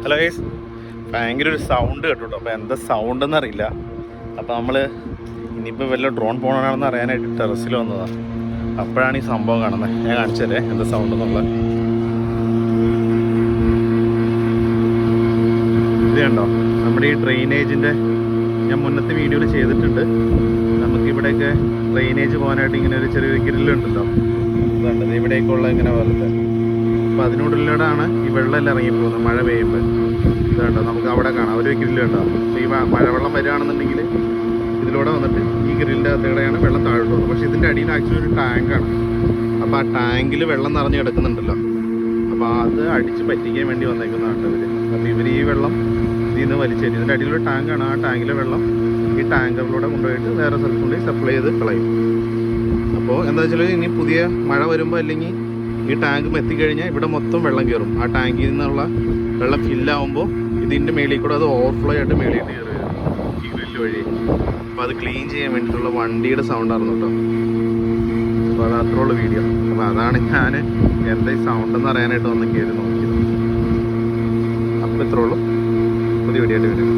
Hello guys, ഭയങ്കര ഒരു sound കേട്ടോ. അപ്പോൾ എന്താ സൗണ്ട് എന്നറിയില്ല. അപ്പോൾ നമ്മൾ ഇനിയിപ്പോൾ വല്ല ഡ്രോൺ പോകണമെന്ന് അറിയാനായിട്ട് ടെറസിൽ വന്നതാണ്. അപ്പോഴാണ് ഈ സംഭവം കാണുന്നത്. ഞാൻ കാണിച്ചു തരേ എന്താ സൗണ്ട് എന്നുള്ളത്. ഇത് കണ്ടോ, നമ്മുടെ ഈ ഡ്രെയിനേജിൻ്റെ ഞാൻ മുന്നത്തെ വീഡിയോയിൽ ചെയ്തിട്ടുണ്ട്. നമുക്കിവിടെയൊക്കെ ഡ്രെയിനേജ് പോകാനായിട്ട് ഇങ്ങനെ ഒരു ചെറിയൊരു ഗ്രില്ലുണ്ടല്ലോ. ഇതുണ്ട് ഇവിടേക്കുള്ള ഇങ്ങനെ വെറുതെ. അപ്പോൾ അതിനുള്ളിലൂടെയാണ് ഈ വെള്ളമെല്ലാം ഇറങ്ങിപ്പോകുന്നത് മഴ പെയ്യുമ്പോൾ. ഇതുണ്ടോ, നമുക്ക് അവിടെ കാണാം ഒരു ഗ്രില്ല് കണ്ടോ. അപ്പോൾ ഈ മഴവെള്ളം വരികയാണെന്നുണ്ടെങ്കിൽ ഇതിലൂടെ വന്നിട്ട് ഈ ഗ്രില്ലിൻ്റെ അകത്തൂടെയാണ് വെള്ളം താഴോട്ട് പോകുന്നത്. പക്ഷേ ഇതിൻ്റെ അടിയിൽ ആക്ച്വലി ഒരു ടാങ്കാണ്. അപ്പോൾ ആ ടാങ്കിൽ വെള്ളം നിറഞ്ഞ് കിടക്കുന്നുണ്ടല്ലോ. അപ്പോൾ അത് അടിച്ച് പറ്റിക്കാൻ വേണ്ടി വന്നേക്കുന്നതാണ് ഇവർ. അപ്പോൾ ഇവർ ഈ വെള്ളം ഇതിൽ നിന്ന് വലിച്ചേരും. ഇതിൻ്റെ അടിയിലൊരു ടാങ്കാണ്. ആ ടാങ്കിലെ വെള്ളം ഈ ടാങ്കറിലൂടെ കൊണ്ടുപോയിട്ട് വേറെ സ്ഥലത്ത് കൊണ്ടുപോയി സപ്ലൈ ചെയ്ത് കളയും. അപ്പോൾ എന്താ വെച്ചാൽ ഇനി പുതിയ മഴ വരുമ്പോൾ അല്ലെങ്കിൽ ഈ ടാങ്ക് എത്തിക്കഴിഞ്ഞാൽ ഇവിടെ മൊത്തം വെള്ളം കയറും. ആ ടാങ്കിൽ നിന്നുള്ള വെള്ളം ഫില്ലാവുമ്പോൾ ഇതിൻ്റെ മേളിൽ കൂടെ അത് ഓവർഫ്ലോ ആയിട്ട് മേളിൽ കയറി വരും ഈ ഗ്രില്ല് വഴി. അപ്പോൾ അത് ക്ലീൻ ചെയ്യാൻ വേണ്ടിയിട്ടുള്ള വണ്ടിയുടെ സൗണ്ടായിരുന്നു കേട്ടോ. അപ്പോൾ അത് അത്രയുള്ള വീഡിയോ. അപ്പോൾ അതാണ് ഞാൻ എന്താ ഈ സൗണ്ട് എന്ന് അറിയാനായിട്ട് വന്ന് കയറി നോക്കിയത്. അപ്പോൾ ഇത്രേ ഉള്ളൂ. പുതിയ വീഡിയോ ആയിട്ട് വരും.